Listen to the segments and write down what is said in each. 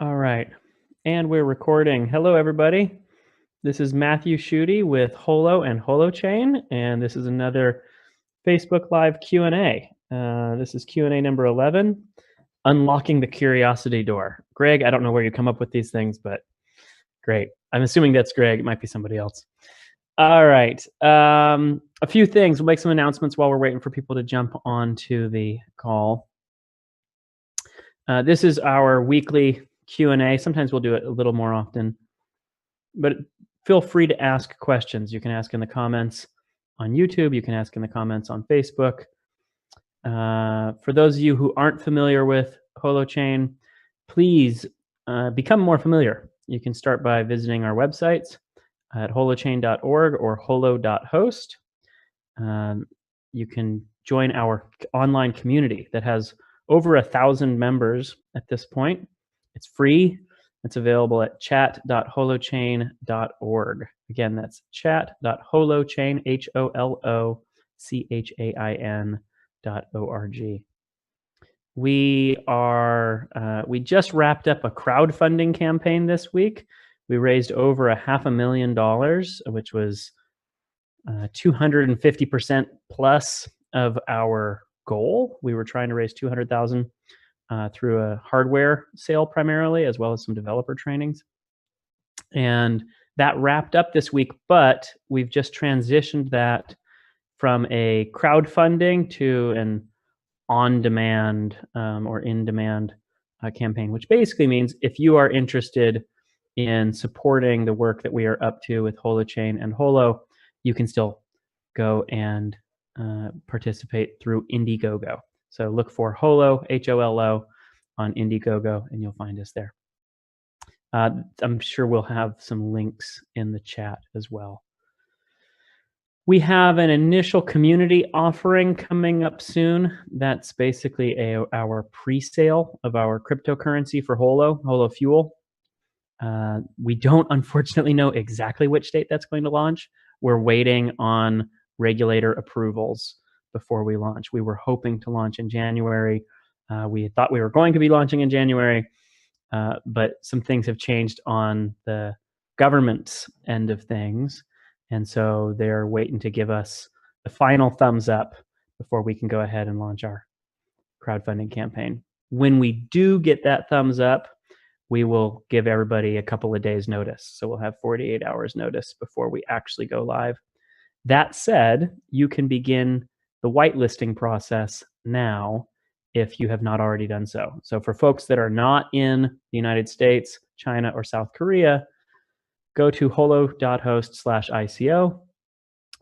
All right. And we're recording. Hello, everybody. This is Matthew Schutte with Holo and Holochain, and this is another Facebook Live Q&A. This is Q&A number 11, Unlocking the Curiosity Door. Greg, I don't know where you come up with these things, but great. I'm assuming that's Greg. It might be somebody else. All right. A few things. We'll make some announcements while we're waiting for people to jump onto the call. This is our weekly Q&A. Sometimes we'll do it a little more often, but feel free to ask questions. You can ask in the comments on YouTube. You can ask in the comments on Facebook. For those of you who aren't familiar with Holochain, please become more familiar. You can start by visiting our websites at holochain.org or holo.host. You can join our online community that has over 1,000 members at this point. It's free. It's available at chat.holochain.org. Again, that's chat.holochain, HOLOCHAIN.org. We just wrapped up a crowdfunding campaign this week. We raised over $500,000, which was 250% plus of our goal. We were trying to raise $200,000 through a hardware sale primarily, as well as some developer trainings. And that wrapped up this week, but we've just transitioned that from a crowdfunding to an on-demand or in-demand campaign, which basically means if you are interested in supporting the work that we are up to with Holochain and Holo, you can still go and participate through Indiegogo. So look for Holo, H-O-L-O, on Indiegogo, and you'll find us there. I'm sure we'll have some links in the chat as well. We have an initial community offering coming up soon. That's basically our pre-sale of our cryptocurrency for Holo Fuel. We don't unfortunately know exactly which date that's going to launch. We're waiting on regulator approvals before we launch. We were hoping to launch in January. We thought we were going to be launching in January, but some things have changed on the government's end of things. And so they're waiting to give us the final thumbs up before we can go ahead and launch our crowdfunding campaign. When we do get that thumbs up, we will give everybody a couple of days notice. So we'll have 48 hours notice before we actually go live. That said, you can begin the whitelisting process now if you have not already done so. So for folks that are not in the United States, China, or South Korea, go to holo.host/ICO,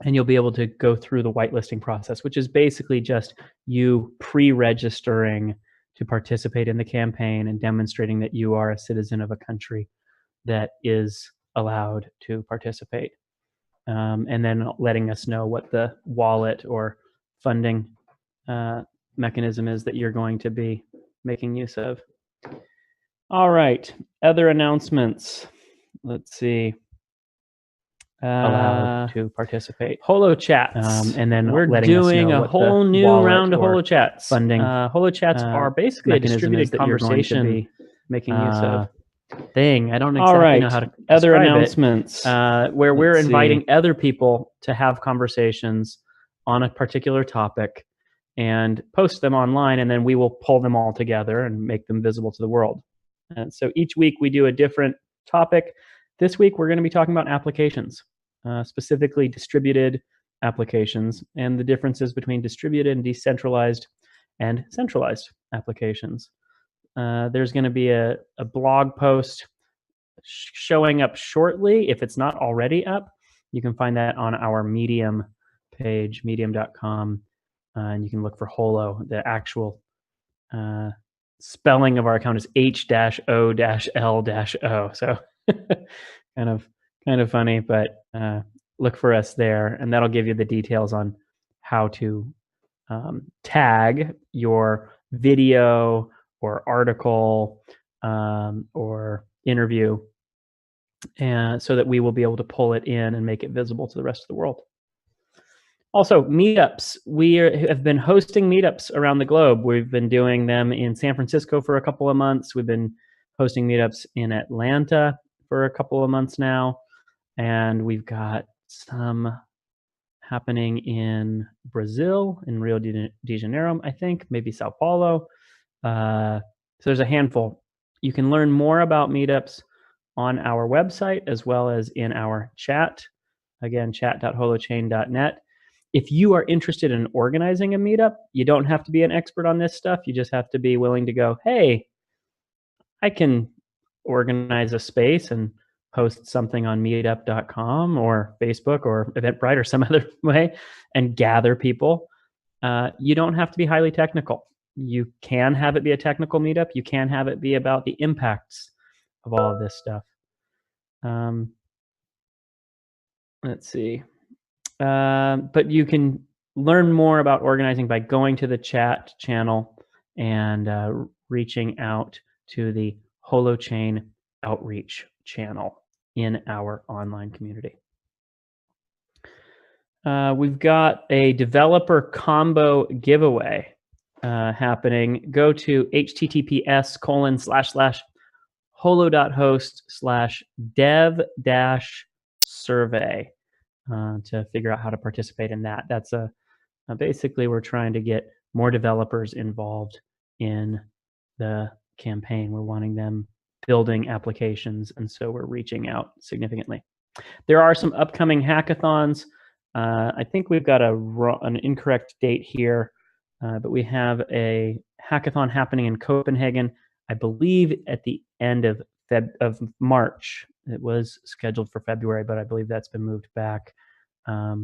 and you'll be able to go through the whitelisting process, which is basically just you pre-registering to participate in the campaign and demonstrating that you are a citizen of a country that is allowed to participate. And then letting us know what the wallet or funding mechanism is that you're going to be making use of. All right, other announcements. Let's see. Allowed to participate. Holo chats, and then we're doing a whole new round of Holo chats. Funding. Holo chats are basically a distributed conversation making use of. Thing. I don't exactly know how to other announcements where we're inviting other people to have conversations on a particular topic and post them online, and then we will pull them all together and make them visible to the world. And so each week we do a different topic. This week we're going to be talking about applications, specifically distributed applications, and the differences between distributed and decentralized and centralized applications. There's going to be a blog post showing up shortly. If it's not already up, you can find that on our Medium page, medium.com, and you can look for Holo. The actual spelling of our account is H-O-L-O. So kind of funny, but look for us there, and that'll give you the details on how to tag your video or article or interview, and so that we will be able to pull it in and make it visible to the rest of the world. Also, meetups. We have been hosting meetups around the globe. We've been doing them in San Francisco for a couple of months. We've been hosting meetups in Atlanta for a couple of months now, and we've got some happening in Brazil, in Rio de Janeiro, I think, maybe Sao Paulo. So there's a handful. You can learn more about meetups on our website as well as in our chat. Again, chat.holochain.net. If you are interested in organizing a meetup, you don't have to be an expert on this stuff. You just have to be willing to go, hey, I can organize a space and post something on meetup.com or Facebook or Eventbrite or some other way and gather people. You don't have to be highly technical. You can have it be a technical meetup. You can have it be about the impacts of all of this stuff. Let's see. But you can learn more about organizing by going to the chat channel and reaching out to the Holochain outreach channel in our online community. We've got a developer combo giveaway happening. Go to https://holo.host/dev-survey to figure out how to participate in that. That's basically we're trying to get more developers involved in the campaign. We're wanting them building applications, and so we're reaching out significantly. There are some upcoming hackathons. I think we've got an incorrect date here, but we have a hackathon happening in Copenhagen, I believe at the end of March. It was scheduled for February, but I believe that's been moved back. I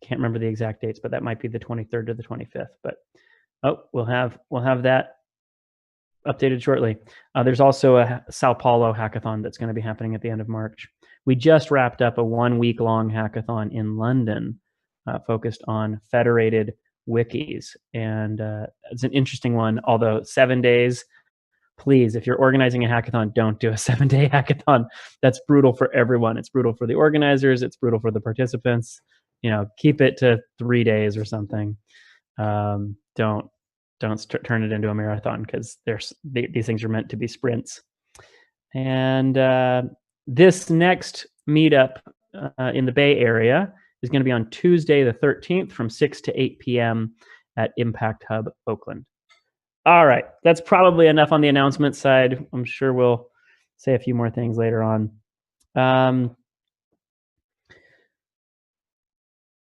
can't remember the exact dates, but that might be the 23rd to the 25th. But we'll have that updated shortly. There's also a Sao Paulo hackathon that's going to be happening at the end of March. We just wrapped up a 1 week long hackathon in London focused on federated wikis. And it's an interesting one, although 7 days. Please, if you're organizing a hackathon, don't do a 7-day hackathon. That's brutal for everyone. It's brutal for the organizers. It's brutal for the participants. Keep it to 3 days or something. Don't turn it into a marathon because these things are meant to be sprints. And this next meetup in the Bay Area is going to be on Tuesday the 13th from 6 to 8 p.m. at Impact Hub, Oakland. All right, that's probably enough on the announcement side. I'm sure we'll say a few more things later on.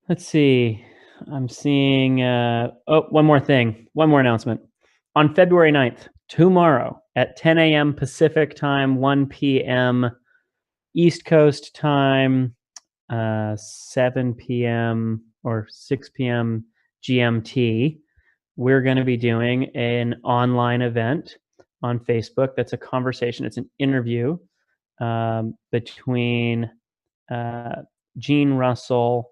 Let's see. I'm seeing, one more announcement. On February 9th, tomorrow at 10 a.m. Pacific time, 1 p.m. East Coast time, 7 p.m. or 6 p.m. GMT, we're going to be doing an online event on Facebook. That's a conversation. It's an interview between Gene Russell,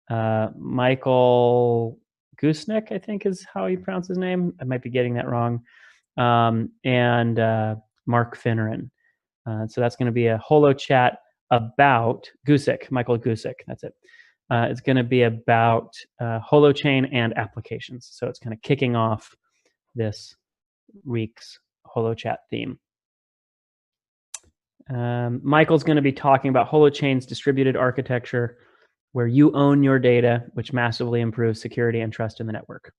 Michael Gusnick, I think is how you pronounce his name. I might be getting that wrong. And Mark Finneran. So that's going to be a holo chat about Michael Gusick. That's it. It's going to be about Holochain and applications. So it's kind of kicking off this week's Holo Chat theme. Michael's going to be talking about Holochain's distributed architecture, where you own your data, which massively improves security and trust in the network.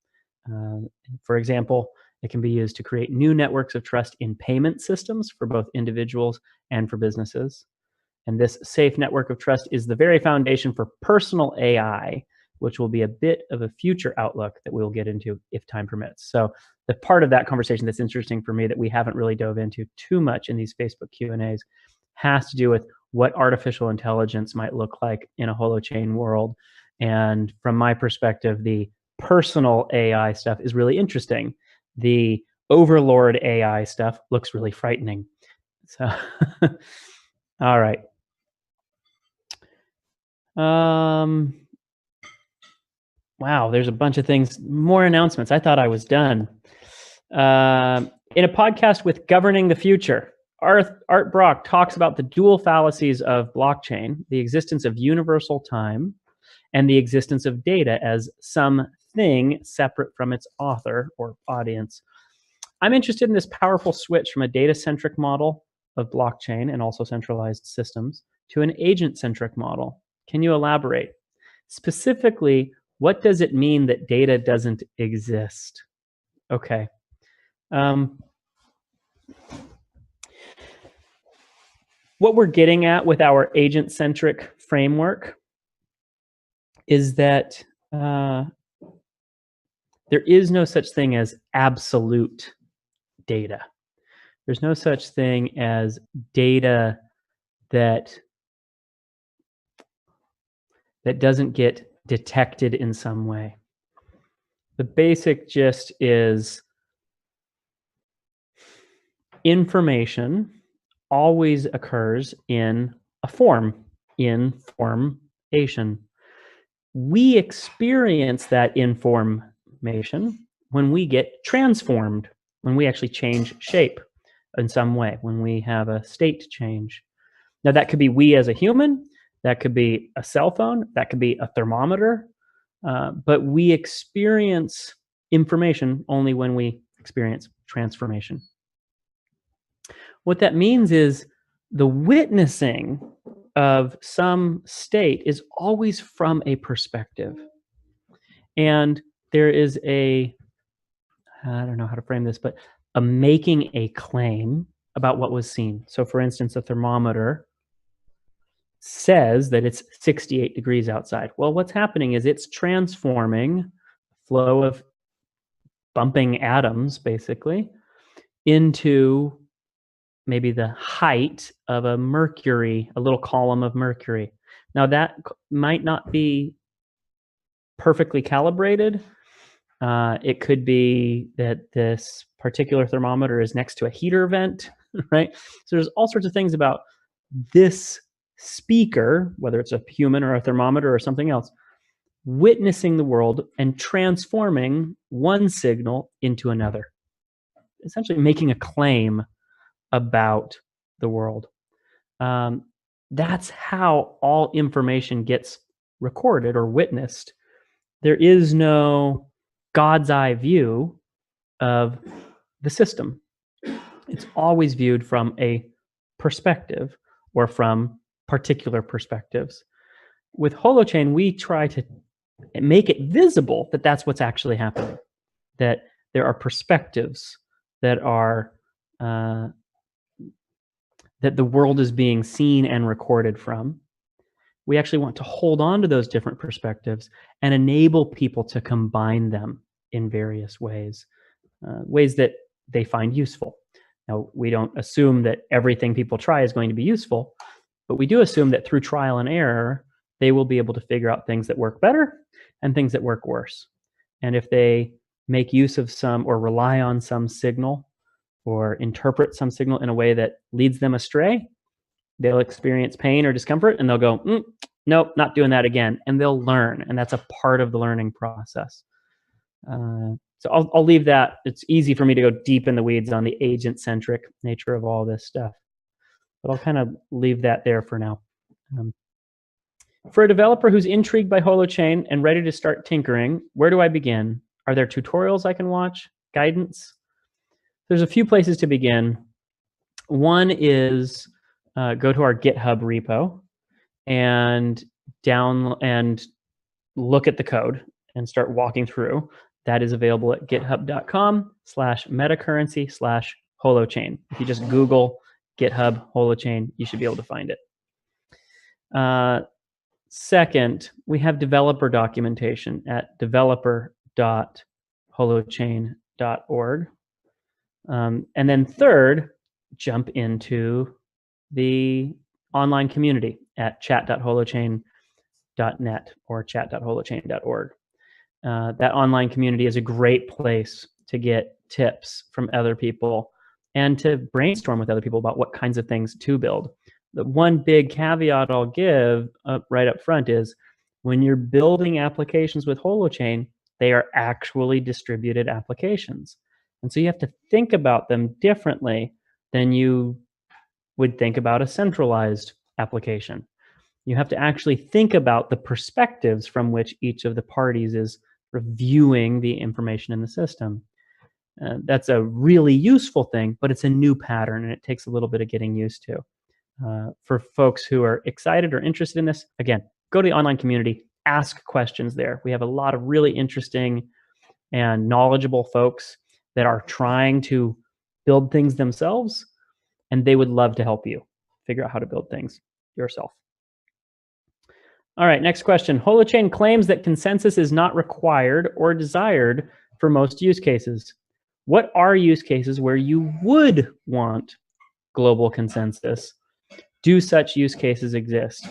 For example, it can be used to create new networks of trust in payment systems for both individuals and for businesses. And this safe network of trust is the very foundation for personal AI, which will be a bit of a future outlook that we'll get into if time permits. So the part of that conversation that's interesting for me that we haven't really dove into too much in these Facebook Q&As has to do with what artificial intelligence might look like in a holochain world. And from my perspective, the personal AI stuff is really interesting. The overlord AI stuff looks really frightening. So, all right. Wow, there's a bunch of things, more announcements. I thought I was done. In a podcast with Governing the Future, Art Brock talks about the dual fallacies of blockchain, the existence of universal time, and the existence of data as something separate from its author or audience. I'm interested in this powerful switch from a data-centric model of blockchain and also centralized systems to an agent-centric model. Can you elaborate? Specifically, what does it mean that data doesn't exist? Okay. What we're getting at with our agent-centric framework is that there is no such thing as absolute data. There's no such thing as data that doesn't get detected in some way. The basic gist is information always occurs in a form, in formation. We experience that information when we get transformed, when we actually change shape in some way, when we have a state change. Now, that could be we as a human, that could be a cell phone, that could be a thermometer, but we experience information only when we experience transformation. What that means is the witnessing of some state is always from a perspective. And there is I don't know how to frame this, but a making a claim about what was seen. So, for instance, a thermometer says that it's 68 degrees outside. Well, what's happening is it's transforming flow of bumping atoms, basically, into maybe the height of a mercury, a little column of mercury. Now, that might not be perfectly calibrated. It could be that this particular thermometer is next to a heater vent, right? So there's all sorts of things about this speaker, whether it's a human or a thermometer or something else, witnessing the world and transforming one signal into another, essentially making a claim about the world. That's how all information gets recorded or witnessed. There is no God's eye view of the system. It's always viewed from a perspective or from particular perspectives. With Holochain, we try to make it visible that that's what's actually happening, that there are perspectives that are that the world is being seen and recorded from. We actually want to hold on to those different perspectives and enable people to combine them in various ways, ways that they find useful. Now, we don't assume that everything people try is going to be useful, but we do assume that through trial and error, they will be able to figure out things that work better and things that work worse. And if they make use of some or rely on some signal or interpret some signal in a way that leads them astray, they'll experience pain or discomfort and they'll go, nope, not doing that again. And they'll learn. And that's a part of the learning process. So I'll leave that. It's easy for me to go deep in the weeds on the agent-centric nature of all this stuff, but I'll kind of leave that there for now. For a developer who's intrigued by Holochain and ready to start tinkering, where do I begin? Are there tutorials I can watch? Guidance? There's a few places to begin. One is go to our GitHub repo and look at the code and start walking through. That is available at github.com/metacurrency/holochain. If you just Google GitHub Holochain, you should be able to find it. Second, we have developer documentation at developer.holochain.org. And then third, jump into the online community at chat.holochain.net or chat.holochain.org. That online community is a great place to get tips from other people and to brainstorm with other people about what kinds of things to build. The one big caveat I'll give right up front is when you're building applications with Holochain, they are actually distributed applications. And so you have to think about them differently than you would think about a centralized application. You have to actually think about the perspectives from which each of the parties is reviewing the information in the system. That's a really useful thing, but it's a new pattern and it takes a little bit of getting used to. For folks who are excited or interested in this, again, go to the online community, ask questions there. We have a lot of really interesting and knowledgeable folks that are trying to build things themselves, and they would love to help you figure out how to build things yourself. All right, next question. Holochain claims that consensus is not required or desired for most use cases. What are use cases where you would want global consensus? Do such use cases exist?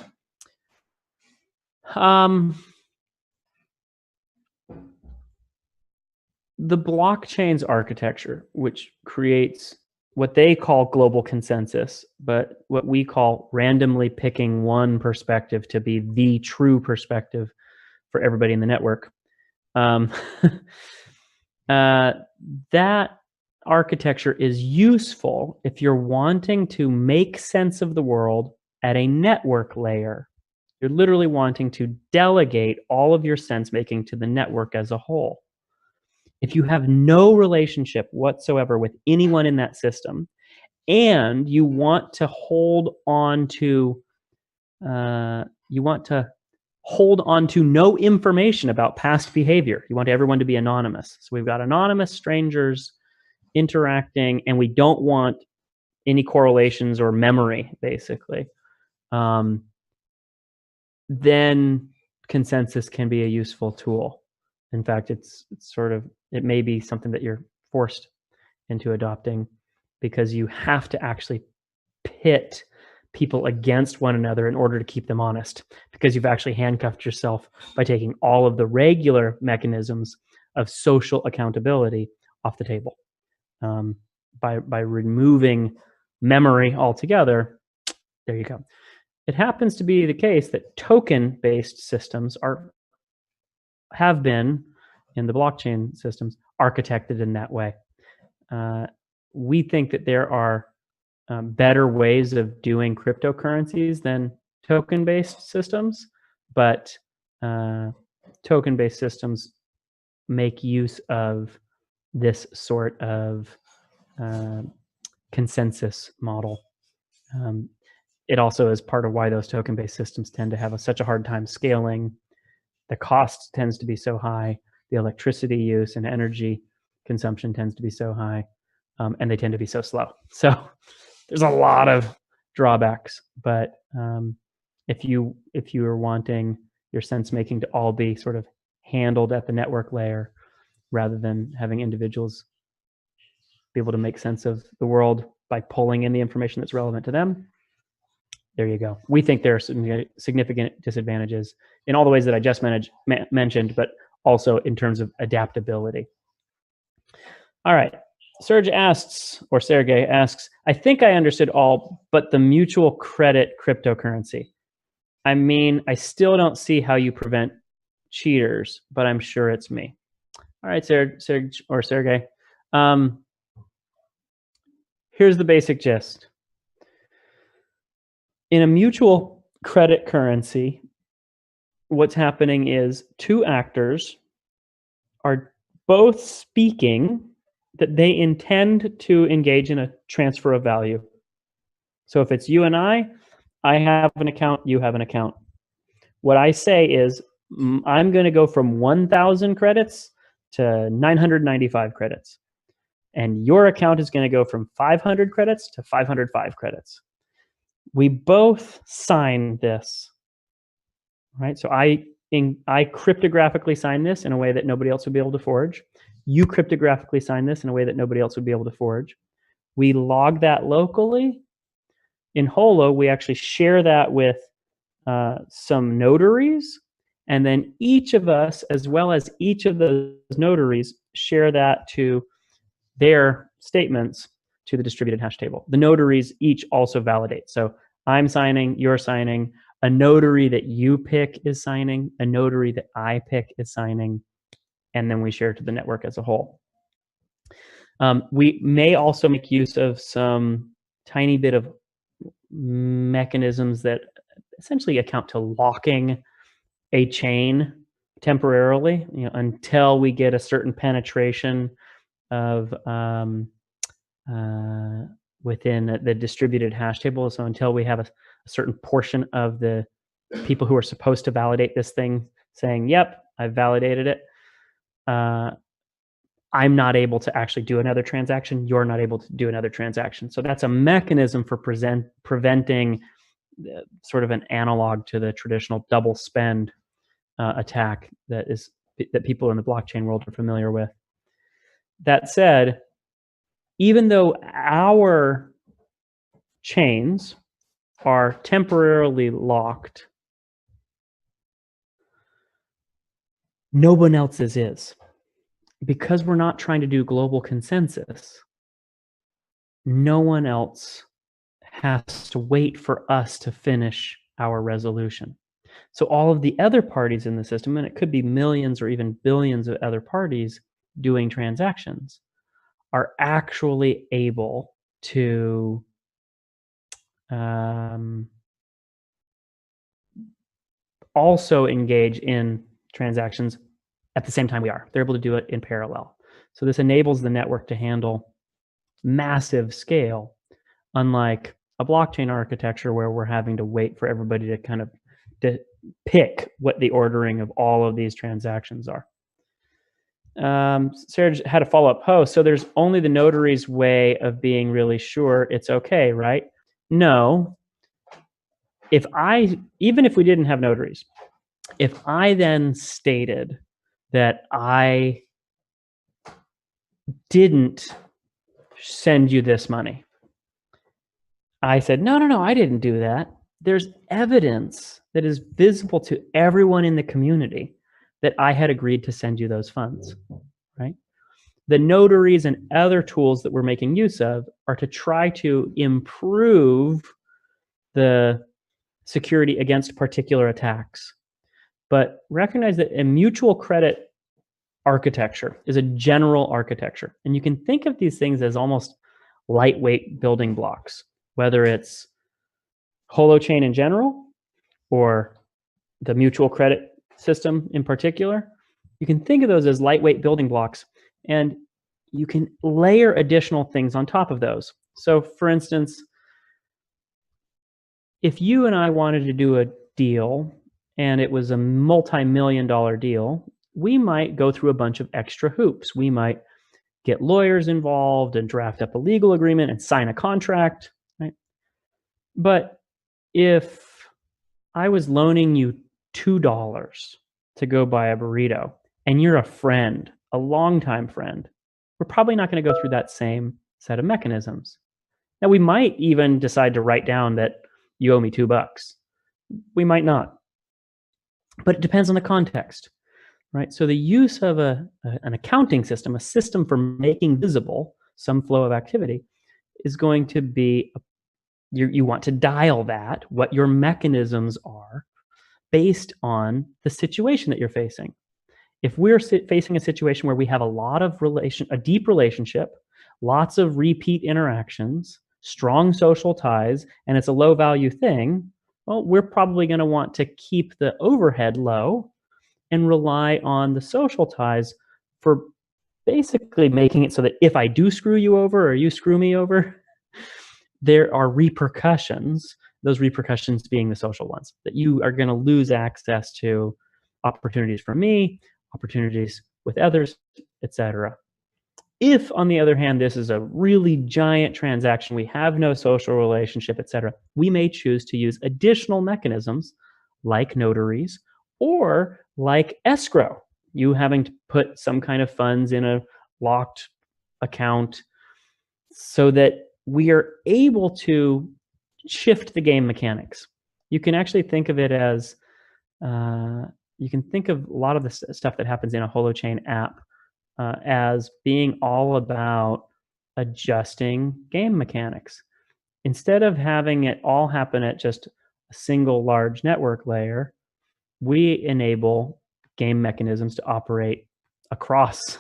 The blockchain's architecture, which creates what they call global consensus, but what we call randomly picking one perspective to be the true perspective for everybody in the network. That architecture is useful if you're wanting to make sense of the world at a network layer. You're literally wanting to delegate all of your sense making to the network as a whole. If you have no relationship whatsoever with anyone in that system, and you want to hold on to no information about past behavior. You want everyone to be anonymous. So we've got anonymous strangers interacting, and we don't want any correlations or memory, basically. Then consensus can be a useful tool. In fact, it may be something that you're forced into adopting because you have to actually pit people against one another in order to keep them honest, because you've actually handcuffed yourself by taking all of the regular mechanisms of social accountability off the table. By removing memory altogether, there you go. It happens to be the case that token-based systems have been, in the blockchain systems, architected in that way. We think that there are better ways of doing cryptocurrencies than token-based systems, but token-based systems make use of this sort of consensus model. It also is part of why those token-based systems tend to have such a hard time scaling. The cost tends to be so high. The electricity use and energy consumption tends to be so high, and they tend to be so slow. So there's a lot of drawbacks. But if you are wanting your sense making to all be sort of handled at the network layer, rather than having individuals be able to make sense of the world by pulling in the information that's relevant to them, there you go. We think there are significant disadvantages in all the ways that I just mentioned, but also in terms of adaptability. All right. Sergey asks, I think I understood all but the mutual credit cryptocurrency. I mean, I still don't see how you prevent cheaters, but I'm sure it's me. All right, Sergey. Here's the basic gist. In a mutual credit currency, what's happening is two actors are both speaking that they intend to engage in a transfer of value. So if it's you and I have an account, you have an account. What I say is, I'm going to go from 1,000 credits to 995 credits. And your account is going to go from 500 credits to 505 credits. We both sign this, right? So I cryptographically sign this in a way that nobody else would be able to forge. You cryptographically sign this in a way that nobody else would be able to forge. We log that locally. In Holo, we actually share that with some notaries, and then each of us, as well as each of those notaries, share that to their statements to the distributed hash table. The notaries each also validate. So I'm signing, you're signing, a notary that you pick is signing, a notary that I pick is signing, and then we share to the network as a whole. We may also make use of some tiny bit of mechanisms that essentially account to locking a chain temporarily, until we get a certain penetration of within the distributed hash table. So until we have a certain portion of the people who are supposed to validate this thing saying, "Yep, I've validated it," I'm not able to actually do another transaction. You're not able to do another transaction. So that's a mechanism for preventing sort of an analog to the traditional double spend attack that people in the blockchain world are familiar with. That said, even though our chains are temporarily locked, no one else's is. Because we're not trying to do global consensus, no one else has to wait for us to finish our resolution. So all of the other parties in the system, and it could be millions or even billions of other parties doing transactions, are actually able to also engage in transactions at the same time we are. They're able to do it in parallel. So this enables the network to handle massive scale, unlike a blockchain architecture where we're having to wait for everybody to kind of pick what the ordering of all of these transactions are. Sarah had a follow-up post. So there's only the notary's way of being really sure it's okay, right? No. Even if we didn't have notaries, if I then stated that I didn't send you this money, I said, no, I didn't do that. There's evidence that is visible to everyone in the community that I had agreed to send you those funds, right? The notaries and other tools that we're making use of are to try to improve the security against particular attacks. But recognize that a mutual credit architecture is a general architecture. And you can think of these things as almost lightweight building blocks, whether it's Holochain in general or the mutual credit system in particular. You can think of those as lightweight building blocks, and you can layer additional things on top of those. So for instance, if you and I wanted to do a deal and it was a multi-million-dollar deal, we might go through a bunch of extra hoops. We might get lawyers involved and draft up a legal agreement and sign a contract, right? But if I was loaning you $2 to go buy a burrito and you're a friend, a longtime friend, we're probably not going to go through that same set of mechanisms. Now, we might even decide to write down that you owe me $2. We might not. But it depends on the context, right? So the use of an accounting system, a system for making visible some flow of activity, is going to be, you want to dial that, what your mechanisms are, based on the situation that you're facing. If we're facing a situation where we have a deep relationship, lots of repeat interactions, strong social ties, and it's a low value thing, well, we're probably going to want to keep the overhead low and rely on the social ties for basically making it so that if I do screw you over or you screw me over, there are repercussions, those repercussions being the social ones, that you are going to lose access to opportunities from me, opportunities with others, etc. If, on the other hand, this is a really giant transaction, we have no social relationship, etc., we may choose to use additional mechanisms like notaries or like escrow, you having to put some kind of funds in a locked account so that we are able to shift the game mechanics. You can actually think of it as, you can think of a lot of the stuff that happens in a Holochain app as being all about adjusting game mechanics. Instead of having it all happen at just a single large network layer, we enable game mechanisms to operate across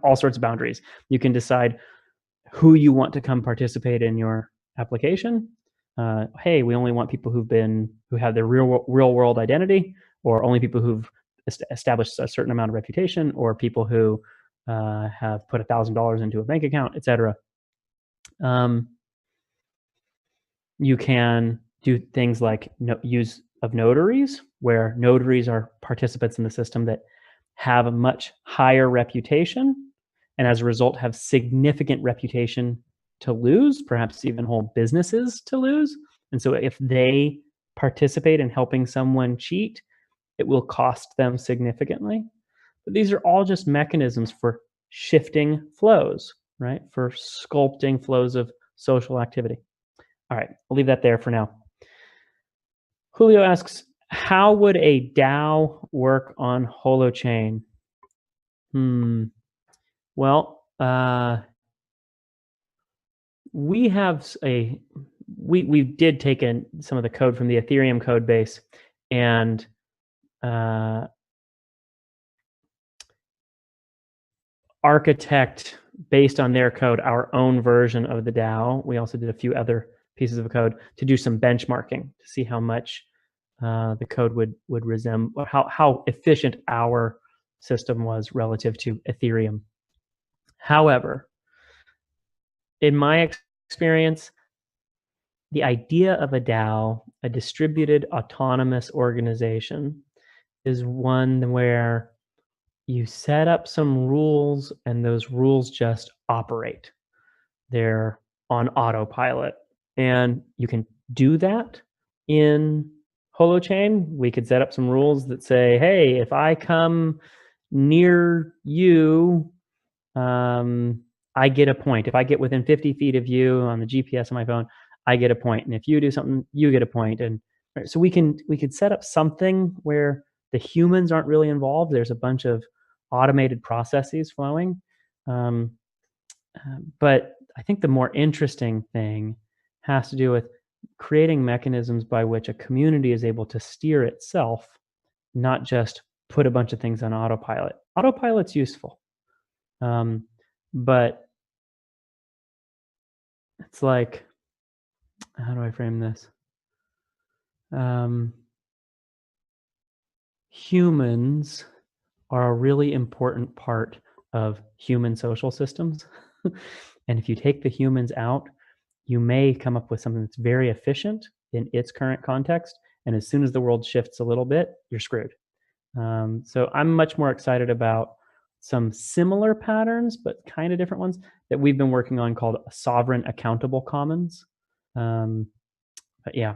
all sorts of boundaries. You can decide who you want to come participate in your application. Hey, we only want people who have their real world identity, or only people who've established a certain amount of reputation, or people who have put $1,000 into a bank account, etc. Um, you can do things like use of notaries, where notaries are participants in the system that have a much higher reputation and as a result have significant reputation to lose, perhaps even whole businesses to lose. And so if they participate in helping someone cheat, it will cost them significantly. But these are all just mechanisms for shifting flows, right? For sculpting flows of social activity. All right, I'll leave that there for now. Julio asks, how would a DAO work on Holochain? Hmm. Well, we have we did take in some of the code from the Ethereum code base and uh, architect based on their code our own version of the DAO. We also did a few other pieces of code to do some benchmarking to see how much the code would resemble, how efficient our system was relative to Ethereum. However, in my experience, the idea of a DAO, a distributed autonomous organization, is one where you set up some rules and those rules just operate. They're on autopilot. And you can do that in Holochain. We could set up some rules that say, hey, if I come near you, um, I get a point. If I get within 50 feet of you on the GPS on my phone, I get a point. And if you do something, you get a point. And right, so we could set up something where the humans aren't really involved. There's a bunch of automated processes flowing. Um, but I think the more interesting thing has to do with creating mechanisms by which a community is able to steer itself, not just put a bunch of things on autopilot. Autopilot's useful, um, but it's like, how do I frame this? Um, Humans are a really important part of human social systems. And if you take the humans out, you may come up with something that's very efficient in its current context. And as soon as the world shifts a little bit, you're screwed. So I'm much more excited about some similar patterns, but kind of different ones that we've been working on called sovereign accountable commons. But yeah,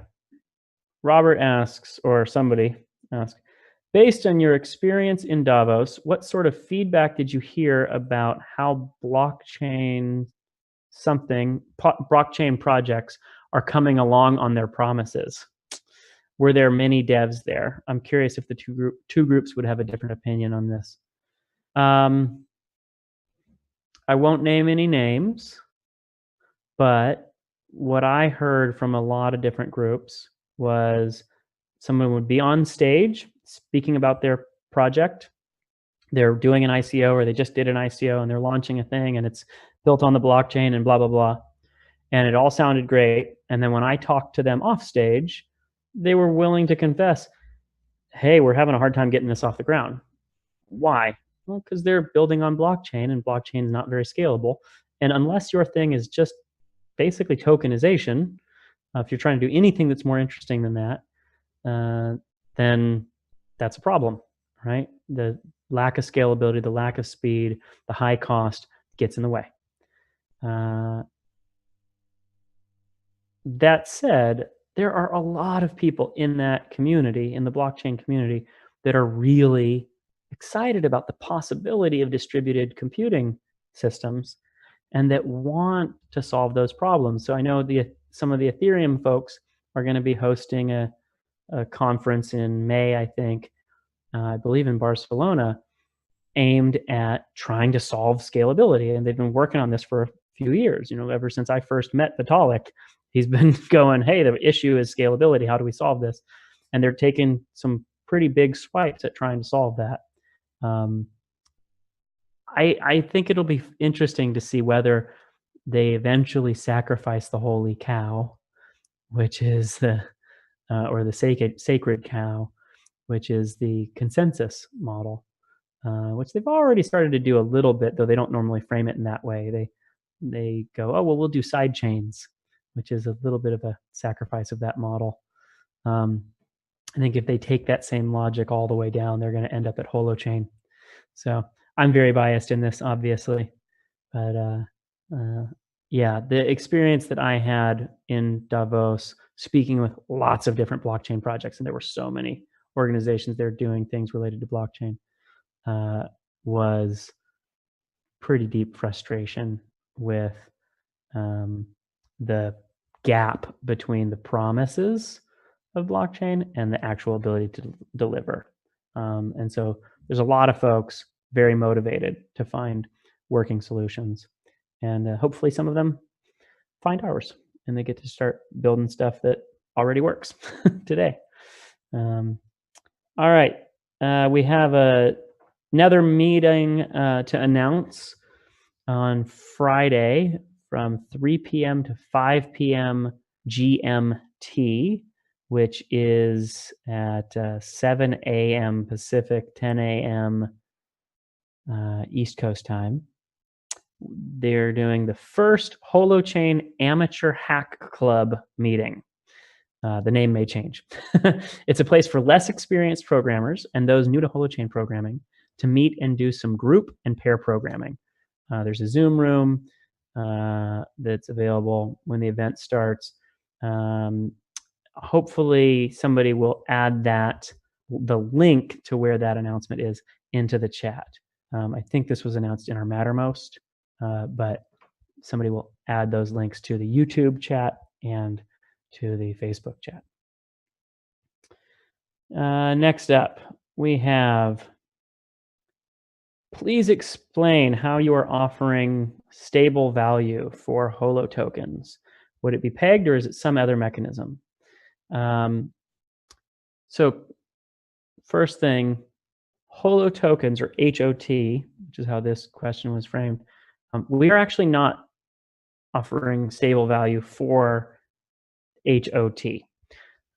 Robert asks, or somebody asks, based on your experience in Davos, what sort of feedback did you hear about how blockchain projects are coming along on their promises? Were there many devs there? I'm curious if the two groups would have a different opinion on this. I won't name any names, but what I heard from a lot of different groups was someone would be on stage speaking about their project. They're doing an ICO or they just did an ICO and they're launching a thing and it's built on the blockchain and blah, blah, blah. And it all sounded great. And then when I talked to them off stage, they were willing to confess, hey, we're having a hard time getting this off the ground. Why? Well, because they're building on blockchain and blockchain is not very scalable. And unless your thing is just basically tokenization, if you're trying to do anything that's more interesting than that, then that's a problem, right? The lack of scalability, the lack of speed, the high cost gets in the way. That said, there are a lot of people in that community, in the blockchain community, that are really excited about the possibility of distributed computing systems and that want to solve those problems. So I know some of the Ethereum folks are going to be hosting a conference in May, I think, I believe in Barcelona, aimed at trying to solve scalability. And they've been working on this for a few years, ever since I first met Vitalik. He's been going, hey, the issue is scalability. How do we solve this? And they're taking some pretty big swipes at trying to solve that. I think it'll be interesting to see whether they eventually sacrifice the holy cow, which is or the sacred cow, which is the consensus model. which they've already started to do a little bit, though they don't normally frame it in that way. They go, oh, well, we'll do side chains, which is a little bit of a sacrifice of that model. I think if they take that same logic all the way down, they're going to end up at holochain. So I'm very biased in this, obviously, but yeah, the experience that I had in Davos, speaking with lots of different blockchain projects, and there were so many organizations there doing things related to blockchain, was pretty deep frustration with um, the gap between the promises of blockchain and the actual ability to deliver. And so there's a lot of folks very motivated to find working solutions. And hopefully some of them find ours and they get to start building stuff that already works today. All right. We have another meeting to announce on Friday from 3 p.m. to 5 p.m. GMT, which is at 7 a.m. Pacific, 10 a.m. East Coast time. They're doing the first Holochain Amateur Hack Club meeting. The name may change. It's a place for less experienced programmers and those new to Holochain programming to meet and do some group and pair programming. There's a Zoom room that's available when the event starts. Hopefully somebody will add the link to where that announcement is into the chat. I think this was announced in our Mattermost, but somebody will add those links to the YouTube chat and to the Facebook chat. Next up, we have, please explain how you are offering stable value for Holo tokens. Would it be pegged or is it some other mechanism? So first thing, Holo tokens, or HOT, which is how this question was framed, we are actually not offering stable value for HOT.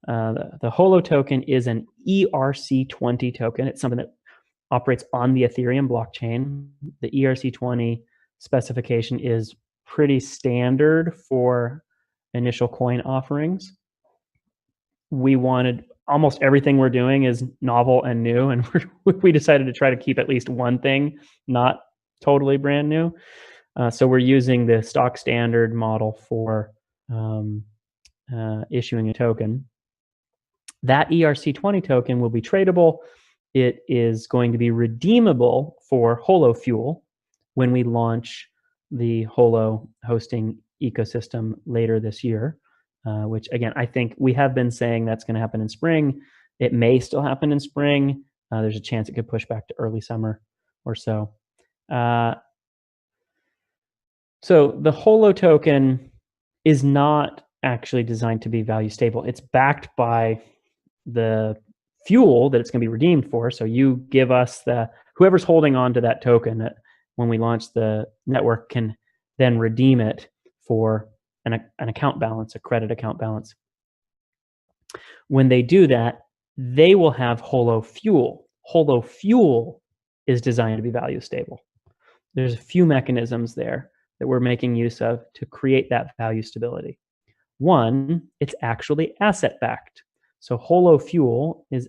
The Holo token is an ERC20 token. It's something that operates on the Ethereum blockchain. The ERC20 specification is pretty standard for initial coin offerings. We wanted, almost everything we're doing is novel and new, and we decided to try to keep at least one thing not totally brand new. So we're using the stock standard model for issuing a token. That ERC20 token will be tradable. It is going to be redeemable for Holo Fuel when we launch the Holo hosting ecosystem later this year, which again, I think we have been saying that's going to happen in spring. It may still happen in spring. There's a chance it could push back to early summer or so. So the Holo token is not actually designed to be value stable. It's backed by the fuel that it's going to be redeemed for. So you give us whoever's holding on to that token when we launch the network can then redeem it for an account balance, a credit account balance. When they do that, they will have Holo Fuel. Holo Fuel is designed to be value stable. There's a few mechanisms there that we're making use of to create that value stability. One, it's actually asset backed. So Holo Fuel is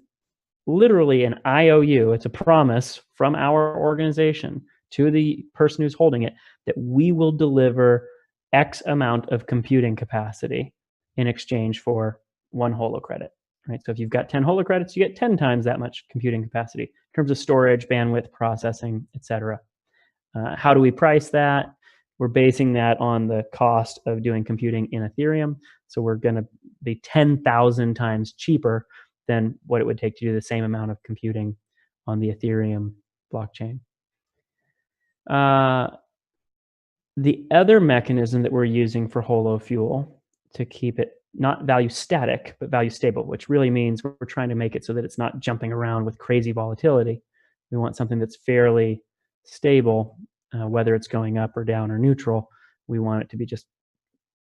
literally an IOU. It's a promise from our organization to the person who's holding it that we will deliver X amount of computing capacity in exchange for one Holo credit. Right? So if you've got 10 Holo credits, you get 10 times that much computing capacity in terms of storage, bandwidth, processing, etc. How do we price that? We're basing that on the cost of doing computing in Ethereum. So we're going to be 10,000 times cheaper than what it would take to do the same amount of computing on the Ethereum blockchain. The other mechanism that we're using for Holo Fuel to keep it not value static, but value stable, which really means we're trying to make it so that it's not jumping around with crazy volatility. We want something that's fairly stable, whether it's going up or down or neutral. We want it to be just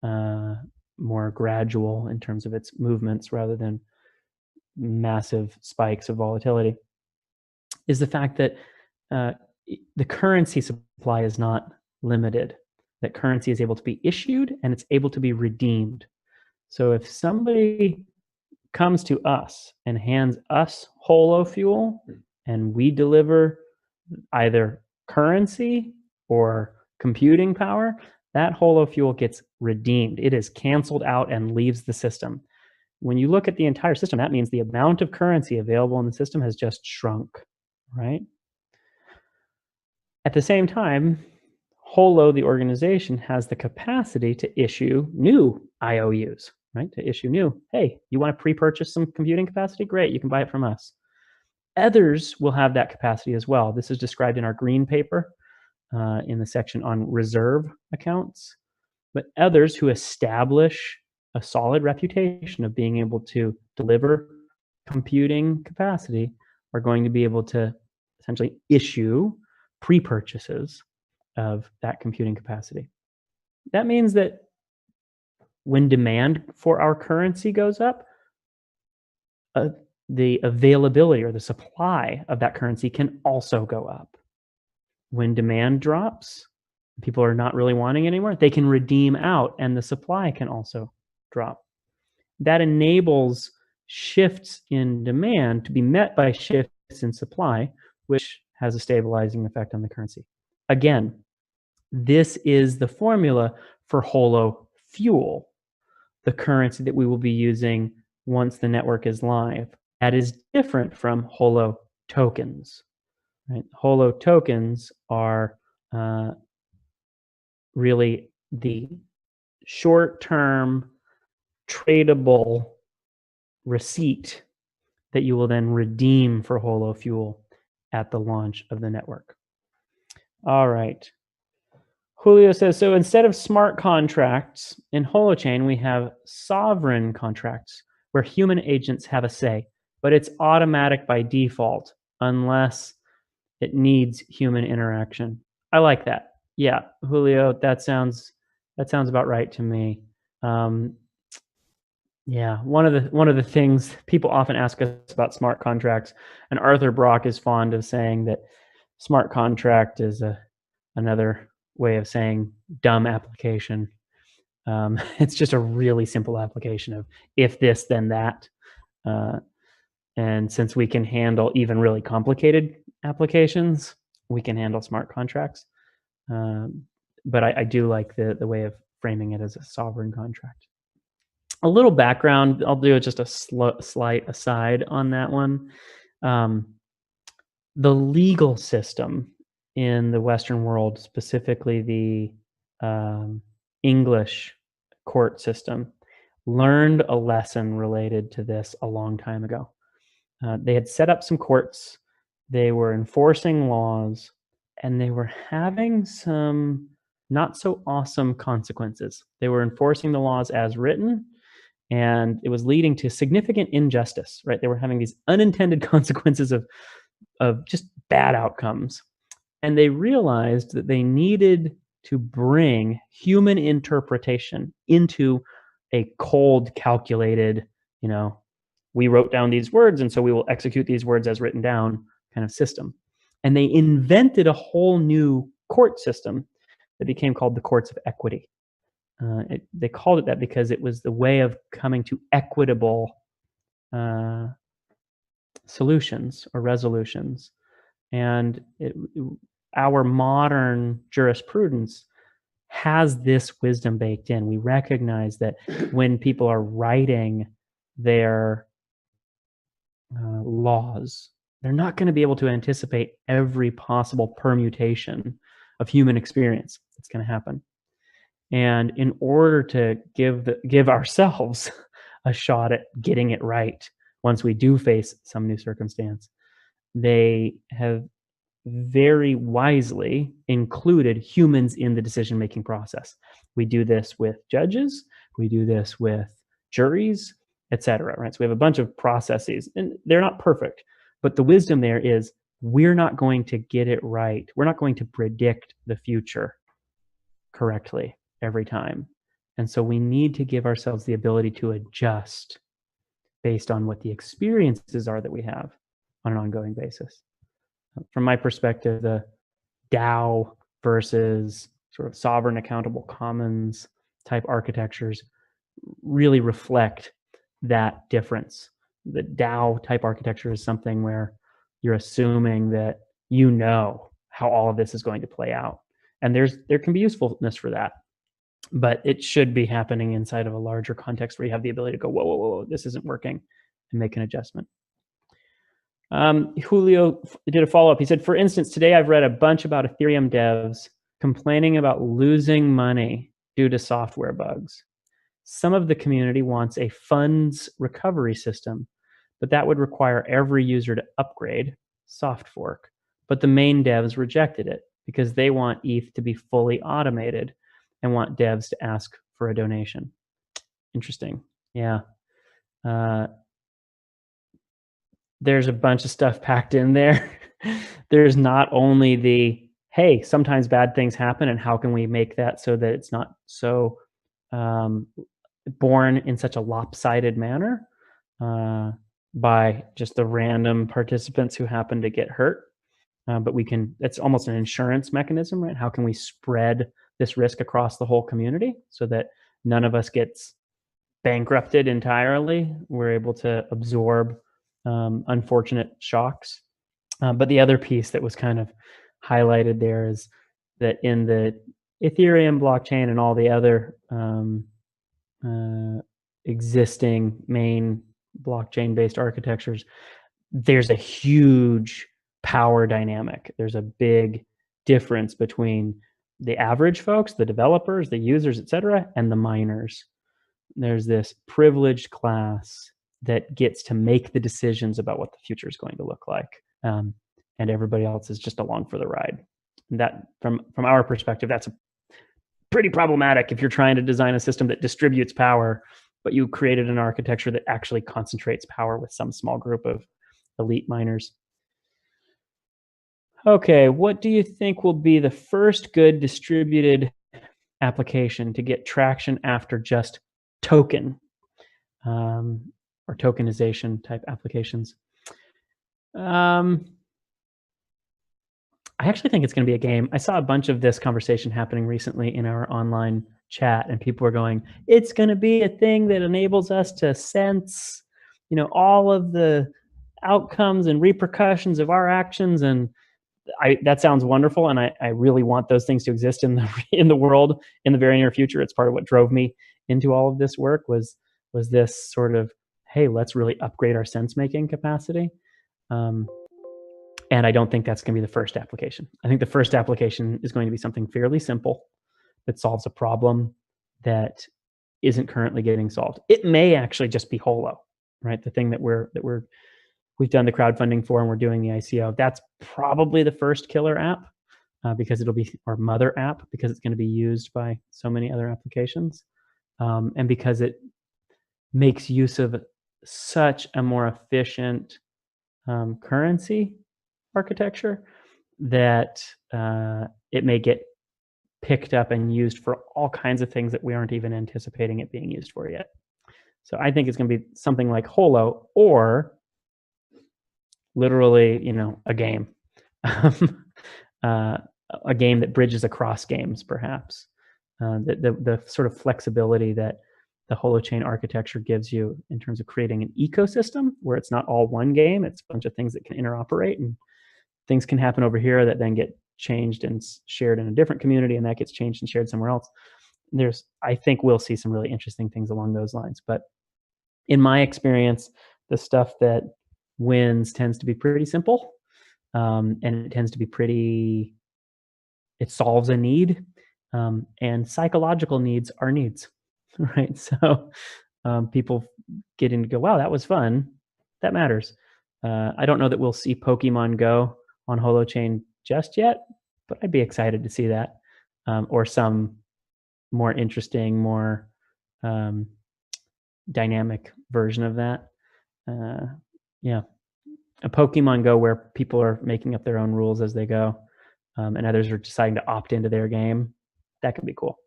more gradual in terms of its movements rather than massive spikes of volatility, is the fact that uh, the currency supply is not limited. That currency is able to be issued and it's able to be redeemed. So if somebody comes to us and hands us holo fuel and we deliver either currency or computing power, that holo fuel gets redeemed. It is canceled out and leaves the system. When you look at the entire system, that means the amount of currency available in the system has just shrunk, right? At the same time, Holo, the organization, has the capacity to issue new IOUs, right? To issue new, hey, you want to pre-purchase some computing capacity? Great, you can buy it from us. Others will have that capacity as well. This is described in our green paper in the section on reserve accounts. But others who establish a solid reputation of being able to deliver computing capacity are going to be able to essentially issue pre-purchases of that computing capacity. That means that when demand for our currency goes up, uh, the availability or the supply of that currency can also go up. When demand drops, people are not really wanting it anymore, they can redeem out and the supply can also drop. That enables shifts in demand to be met by shifts in supply, which has a stabilizing effect on the currency. Again, this is the formula for Holo Fuel, the currency that we will be using once the network is live. That is different from Holo tokens. Right? Holo tokens are really the short-term tradable receipt that you will then redeem for Holo Fuel at the launch of the network. All right. Julio says, so instead of smart contracts in Holochain, we have sovereign contracts where human agents have a say, but it's automatic by default unless it needs human interaction. I like that. Yeah, Julio, that sounds about right to me. Yeah, one of the things people often ask us about smart contracts, and Arthur Brock is fond of saying that smart contract is another way of saying dumb application. It's just a really simple application of if this, then that. And since we can handle even really complicated applications, we can handle smart contracts. But I do like the way of framing it as a sovereign contract. A little background, I'll do just a slight aside on that one. The legal system in the Western world, specifically the English court system, learned a lesson related to this a long time ago. They had set up some courts, they were enforcing laws, and they were having some not so awesome consequences. They were enforcing the laws as written, and it was leading to significant injustice, right? They were having these unintended consequences of just bad outcomes. And they realized that they needed to bring human interpretation into a cold, calculated, we wrote down these words, and so we will execute these words as written down kind of system. And they invented a whole new court system that became called the courts of equity. They called it that because it was the way of coming to equitable solutions or resolutions. And our modern jurisprudence has this wisdom baked in. We recognize that when people are writing their laws, they're not going to be able to anticipate every possible permutation of human experience that's going to happen. And in order to give ourselves a shot at getting it right once we do face some new circumstance, they have very wisely included humans in the decision-making process. We do this with judges, we do this with juries, etc. Right? So we have a bunch of processes, and they're not perfect, but the wisdom there is we're not going to get it right. We're not going to predict the future correctly every time. And so we need to give ourselves the ability to adjust based on what the experiences are that we have on an ongoing basis. From my perspective, the DAO versus sort of sovereign accountable commons type architectures really reflect that difference. The DAO type architecture is something where you're assuming that you know how all of this is going to play out. And there can be usefulness for that, but it should be happening inside of a larger context where you have the ability to go, whoa, whoa, whoa, whoa, this isn't working, and make an adjustment. Julio did a follow-up. He said, for instance, today I've read a bunch about Ethereum devs complaining about losing money due to software bugs. Some of the community wants a funds recovery system, but that would require every user to upgrade, soft fork. But the main devs rejected it because they want ETH to be fully automated and want devs to ask for a donation. Interesting. Yeah. There's a bunch of stuff packed in there. There's not only the, hey, sometimes bad things happen, and how can we make that so that it's not so born in such a lopsided manner by just the random participants who happen to get hurt. But we can, it's almost an insurance mechanism, right? How can we spread this risk across the whole community so that none of us gets bankrupted entirely? We're able to absorb unfortunate shocks. But the other piece that was kind of highlighted there is that in the Ethereum blockchain and all the other existing main blockchain-based architectures, there's a huge power dynamic. There's a big difference between the average folks, the developers, the users, et cetera, and the miners. There's this privileged class that gets to make the decisions about what the future is going to look like. And everybody else is just along for the ride. And that, from our perspective, that's pretty problematic if you're trying to design a system that distributes power, but you created an architecture that actually concentrates power with some small group of elite miners. Okay, what do you think will be the first good distributed application to get traction after just token or tokenization type applications? I actually think it's going to be a game. I saw a bunch of this conversation happening recently in our online chat, and people were going, it's going to be a thing that enables us to sense, all of the outcomes and repercussions of our actions. And that sounds wonderful, and I really want those things to exist in the world in the very near future. It's part of what drove me into all of this work was this sort of, hey, let's really upgrade our sense making capacity. And I don't think that's going to be the first application. I think the first application is going to be something fairly simple that solves a problem that isn't currently getting solved. It may actually just be Holo, right? The thing that we've done the crowdfunding for, and we're doing the ICO. That's probably the first killer app because it'll be our mother app, because it's going to be used by so many other applications, and because it makes use of such a more efficient currency architecture that it may get picked up and used for all kinds of things that we aren't even anticipating it being used for yet. So I think it's going to be something like Holo, or literally, a game, a game that bridges across games, perhaps. The sort of flexibility that the holochain architecture gives you in terms of creating an ecosystem where it's not all one game, it's a bunch of things that can interoperate, and things can happen over here that then get changed and shared in a different community, and that gets changed and shared somewhere else. I think we'll see some really interesting things along those lines. But in my experience, the stuff that wins tends to be pretty simple, and it tends to be it solves a need, and psychological needs are needs, right? So people getting to go, wow, that was fun. That matters. I don't know that we'll see Pokemon Go on Holochain just yet, but I'd be excited to see that, or some more interesting, more dynamic version of that. Yeah, a Pokemon Go where people are making up their own rules as they go, and others are deciding to opt into their game. That could be cool.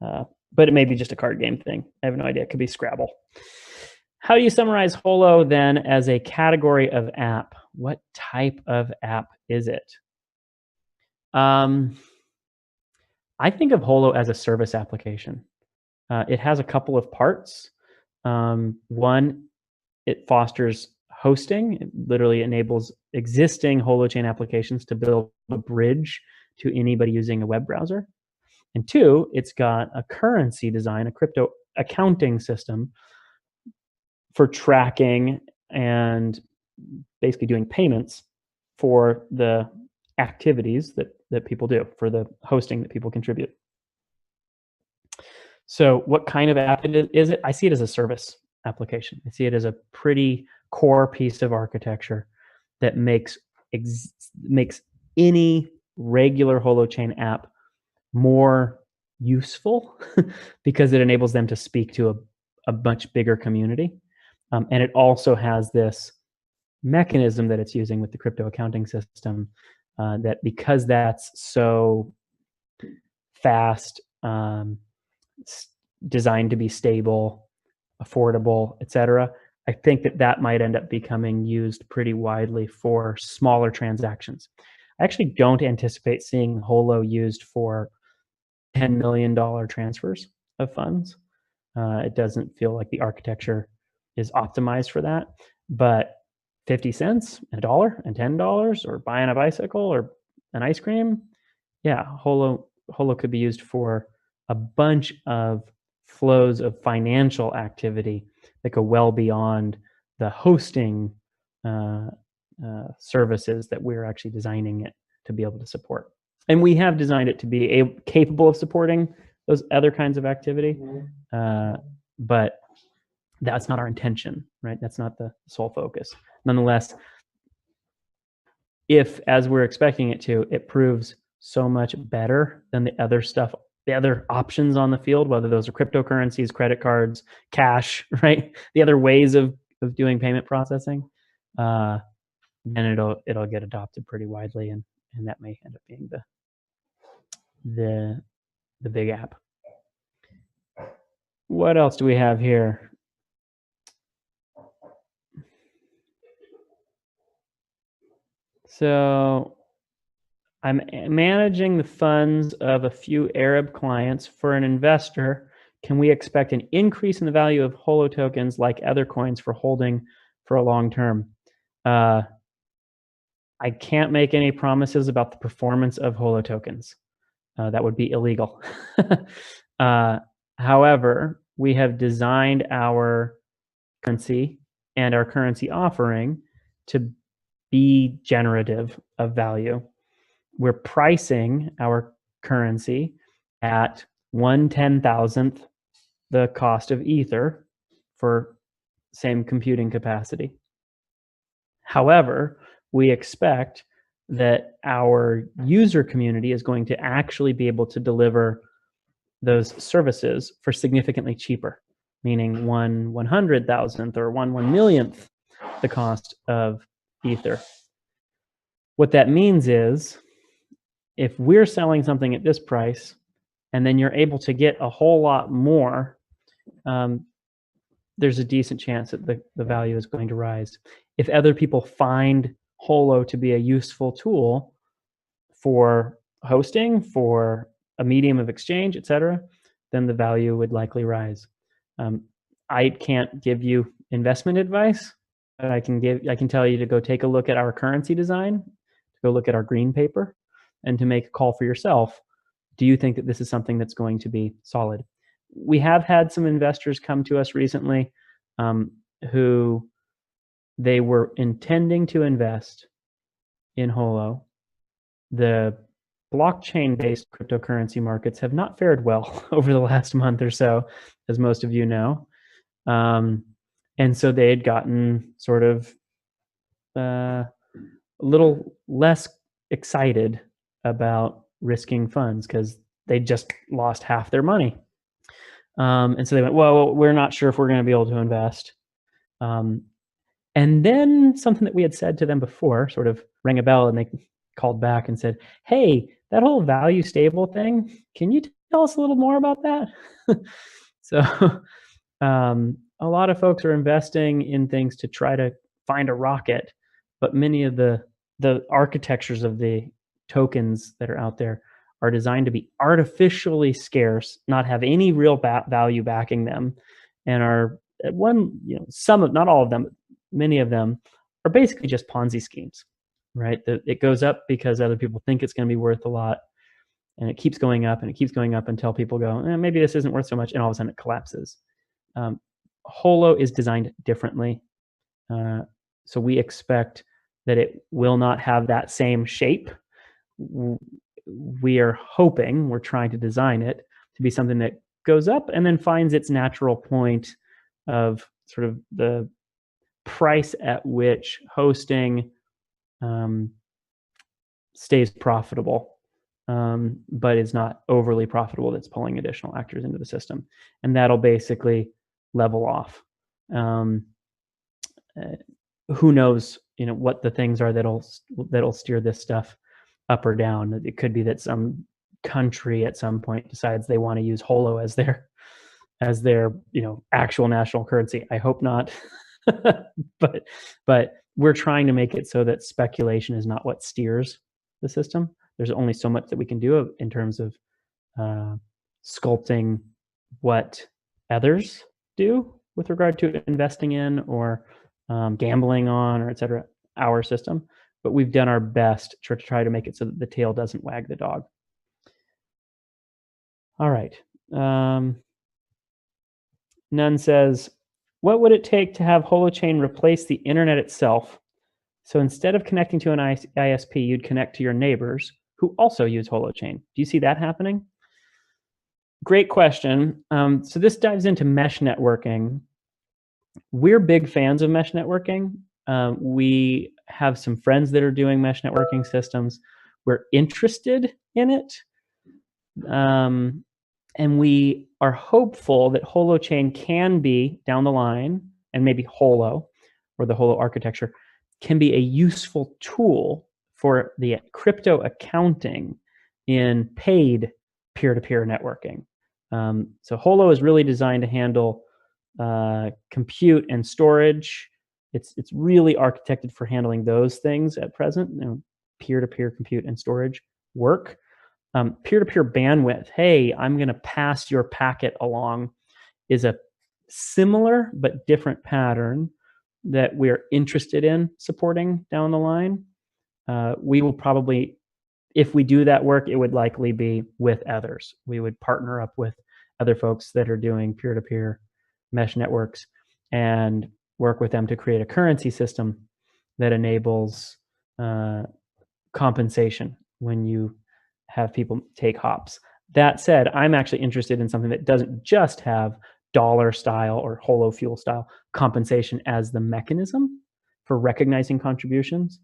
But it may be just a card game thing. I have no idea. It could be Scrabble. How do you summarize Holo then as a category of app? What type of app is it? Um, I think of Holo as a service application. It has a couple of parts. One, it fosters hosting. It literally enables existing holochain applications to build a bridge to anybody using a web browser. And two, it's got a currency design, a crypto accounting system for tracking and basically doing payments for the activities that people do, for the hosting that people contribute. So what kind of app is it? I see it as a service application. I see it as a pretty core piece of architecture that makes any regular holochain app more useful because it enables them to speak to a much bigger community. And it also has this mechanism that it's using with the crypto accounting system, that because that's so fast, designed to be stable, affordable, etc. I think that might end up becoming used pretty widely for smaller transactions. I actually don't anticipate seeing Holo used for $10 million transfers of funds. It doesn't feel like the architecture is optimized for that. But 50 cents, a dollar, and $10, or buying a bicycle or an ice cream, yeah, Holo could be used for a bunch of flows of financial activity that go well beyond the hosting services that we're actually designing it to be able to support. And we have designed it to be capable of supporting those other kinds of activity, but that's not our intention, right? That's not the sole focus. Nonetheless, if, as we're expecting it to, it proves so much better than the other stuff, the other options on the field, whether those are cryptocurrencies, credit cards, cash, right? The other ways of doing payment processing, then it'll get adopted pretty widely, and that may end up being the big app. What else do we have here? So I'm managing the funds of a few Arab clients. For an investor, can we expect an increase in the value of Holo tokens like other coins for holding for a long term? I can't make any promises about the performance of Holo tokens. That would be illegal. However, we have designed our currency and our currency offering to be generative of value. We're pricing our currency at 1/10,000th the cost of Ether for same computing capacity. However, we expect that our user community is going to actually be able to deliver those services for significantly cheaper, meaning 1/100,000th or 1/1,000,000th the cost of Ether. What that means is, if we're selling something at this price and then you're able to get a whole lot more, there's a decent chance that the value is going to rise. If other people find Holo to be a useful tool for hosting, for a medium of exchange, etc., then the value would likely rise. I can't give you investment advice, but I can tell you to go take a look at our currency design, to go look at our green paper, and to make a call for yourself. Do you think that this is something that's going to be solid? We have had some investors come to us recently, who they were intending to invest in Holo. The blockchain-based cryptocurrency markets have not fared well over the last month or so, as most of you know. And so they had gotten sort of a little less excited about risking funds because they just lost half their money. And so they went, well, we're not sure if we're going to be able to invest. And then something that we had said to them before sort of rang a bell, and they called back and said, hey, that whole value stable thing, can you tell us a little more about that? So a lot of folks are investing in things to try to find a rocket, but many of the architectures of the tokens that are out there are designed to be artificially scarce, not have any real value backing them, and are some of not all of them, many of them are basically just Ponzi schemes, right? It goes up because other people think it's going to be worth a lot, and it keeps going up and it keeps going up until people go, maybe this isn't worth so much, and all of a sudden it collapses. Um, Holo is designed differently. So we expect that it will not have that same shape. We are hoping, we're trying to design it to be something that goes up and then finds its natural point of sort of the price at which hosting stays profitable, but is not overly profitable, that's pulling additional actors into the system. And that'll basically level off. Who knows, what the things are that'll steer this stuff up or down. It could be that some country at some point decides they want to use Holo as their actual national currency. I hope not. but we're trying to make it so that speculation is not what steers the system. There's only so much that we can do in terms of sculpting what others do with regard to investing in or gambling on, or et cetera, our system. But we've done our best to try to make it so that the tail doesn't wag the dog. All right. Nunn says, what would it take to have Holochain replace the internet itself? So instead of connecting to an ISP, you'd connect to your neighbors who also use Holochain. Do you see that happening? Great question. So this dives into mesh networking. We're big fans of mesh networking. We have some friends that are doing mesh networking systems. We're interested in it. And we are hopeful that Holochain can be, down the line, and maybe Holo, or the Holo architecture, can be a useful tool for the crypto accounting in paid peer-to-peer networking. So Holo is really designed to handle compute and storage. It's really architected for handling those things at present. Peer-to-peer compute and storage work. Peer-to-peer bandwidth, hey, I'm going to pass your packet along, is a similar but different pattern that we're interested in supporting down the line. We will probably, if we do that work, it would likely be with others. We would partner up with other folks that are doing peer-to-peer mesh networks and work with them to create a currency system that enables compensation when you have people take hops. That said, I'm actually interested in something that doesn't just have dollar style or Holo fuel style compensation as the mechanism for recognizing contributions.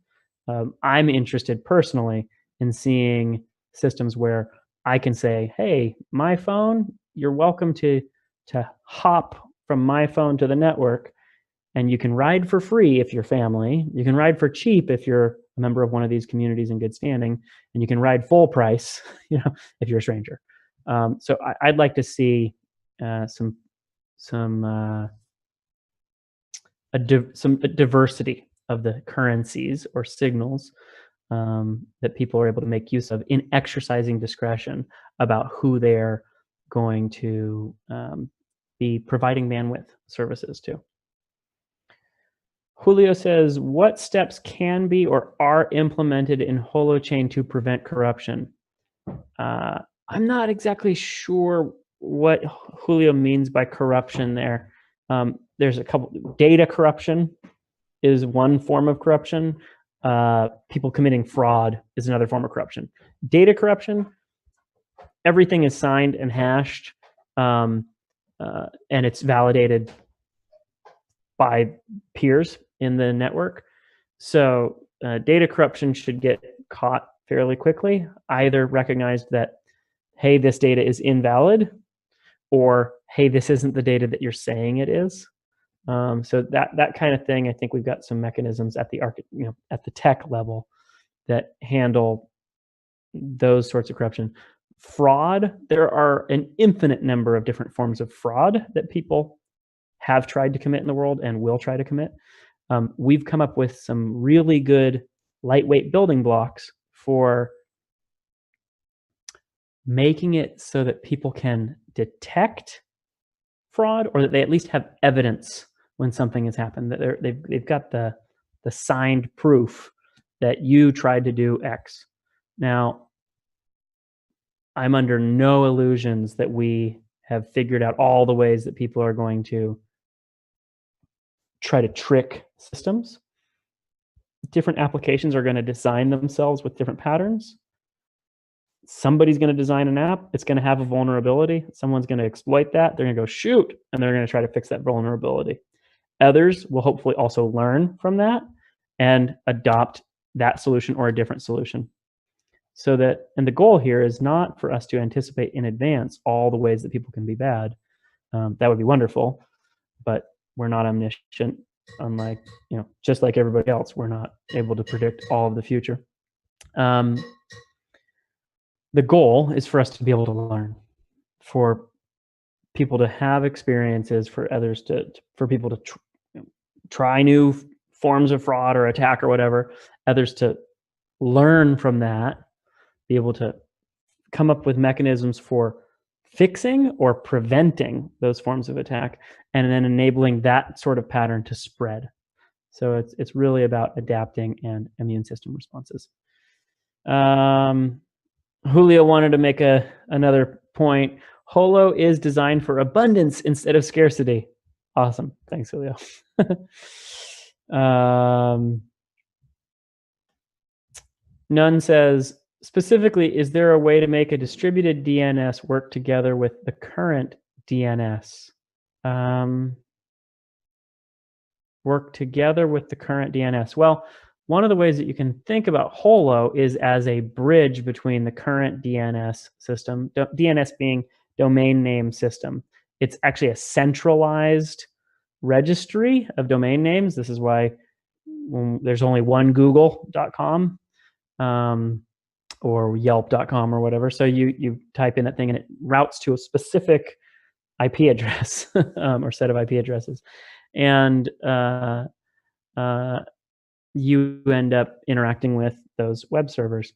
I'm interested personally in seeing systems where I can say, hey, my phone, you're welcome to hop from my phone to the network, and you can ride for free if you're family. You can ride for cheap if you're a member of one of these communities in good standing, and you can ride full price, if you're a stranger. So I'd like to see some diversity of the currencies or signals that people are able to make use of in exercising discretion about who they're going to be providing bandwidth services to. Julio says, what steps can be or are implemented in Holochain to prevent corruption? I'm not exactly sure what Julio means by corruption there. There's a couple. Data corruption is one form of corruption. People committing fraud is another form of corruption. Data corruption, everything is signed and hashed, and it's validated by peers in the network. So data corruption should get caught fairly quickly, either recognized that, hey, this data is invalid, or, hey, this isn't the data that you're saying it is. So that kind of thing, I think we've got some mechanisms at the at the tech level that handle those sorts of corruption. Fraud, there are an infinite number of different forms of fraud that people have tried to commit in the world and will try to commit. We've come up with some really good lightweight building blocks for making it so that people can detect fraud, or that they at least have evidence when something has happened, that they've got the signed proof that you tried to do X. Now, I'm under no illusions that we have figured out all the ways that people are going to try to trick systems. Different applications are going to design themselves with different patterns. Somebody's going to design an app. It's going to have a vulnerability. Someone's going to exploit that. They're going to go shoot, and they're going to try to fix that vulnerability. Others will hopefully also learn from that and adopt that solution or a different solution. So that, and the goal here is not for us to anticipate in advance all the ways that people can be bad. That would be wonderful, but we're not omniscient. Unlike, just like everybody else, we're not able to predict all of the future. The goal is for us to be able to learn, for people to have experiences, for others for people to try new forms of fraud or attack or whatever, others to learn from that, be able to come up with mechanisms for fixing or preventing those forms of attack, and then enabling that sort of pattern to spread. So it's really about adapting and immune system responses. Julio wanted to make another point. Holo is designed for abundance instead of scarcity. Awesome. Thanks, Julio. Nunn says, specifically, is there a way to make a distributed DNS work together with the current DNS? Work together with the current DNS. Well, one of the ways that you can think about Holo is as a bridge between the current DNS system, DNS being domain name system. It's actually a centralized registry of domain names. This is why there's only one google.com or yelp.com or whatever. So you type in that thing and it routes to a specific IP address or set of IP addresses. And you end up interacting with those web servers.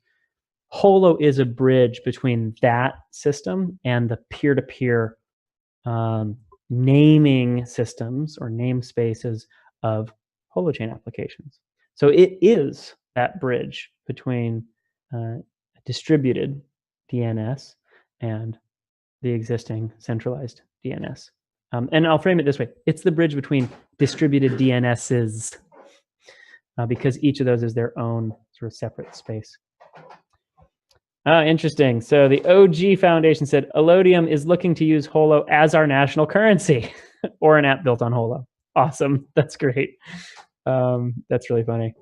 Holo is a bridge between that system and the peer-to-peer naming systems or namespaces of holochain applications. So it is that bridge between distributed DNS and the existing centralized DNS. And I'll frame it this way. It's the bridge between distributed DNSs, because each of those is their own sort of separate space. Interesting. So the OG Foundation said, Elodium is looking to use Holo as our national currency or an app built on Holo. Awesome. That's great. That's really funny.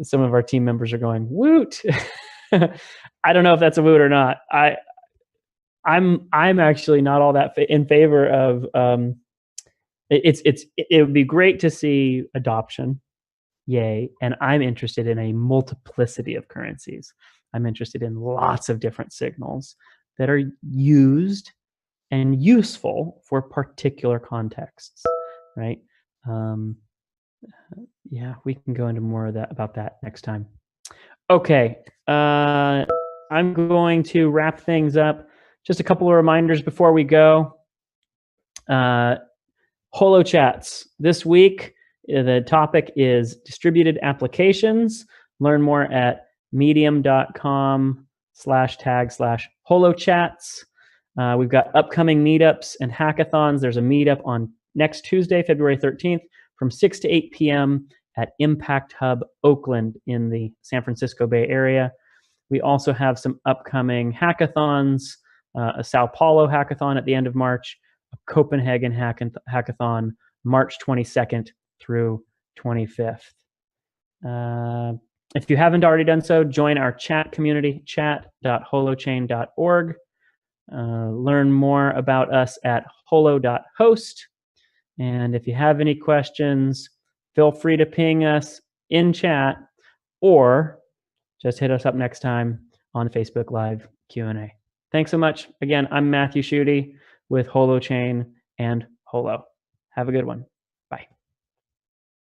Some of our team members are going, woot. I don't know if that's a woot or not. I'm actually not all that in favor of it would be great to see adoption. Yay. And I'm interested in a multiplicity of currencies. I'm interested in lots of different signals that are used and useful for particular contexts, right? Yeah, we can go into more of that about that next time. Okay, I'm going to wrap things up. Just a couple of reminders before we go. Holo chats this week. The topic is distributed applications. Learn more at medium.com/tag/holochats. We've got upcoming meetups and hackathons. There's a meetup on next Tuesday, February 13th, from 6 to 8 p.m. at Impact Hub Oakland in the San Francisco Bay Area. We also have some upcoming hackathons, a Sao Paulo hackathon at the end of March, a Copenhagen hackathon, March 22nd through 25th. If you haven't already done so, join our chat community, chat.holochain.org. Learn more about us at holo.host. And if you have any questions, feel free to ping us in chat or just hit us up next time on Facebook Live Q&A. Thanks so much. Again, I'm Matthew Schutte with Holochain and Holo. Have a good one. Bye.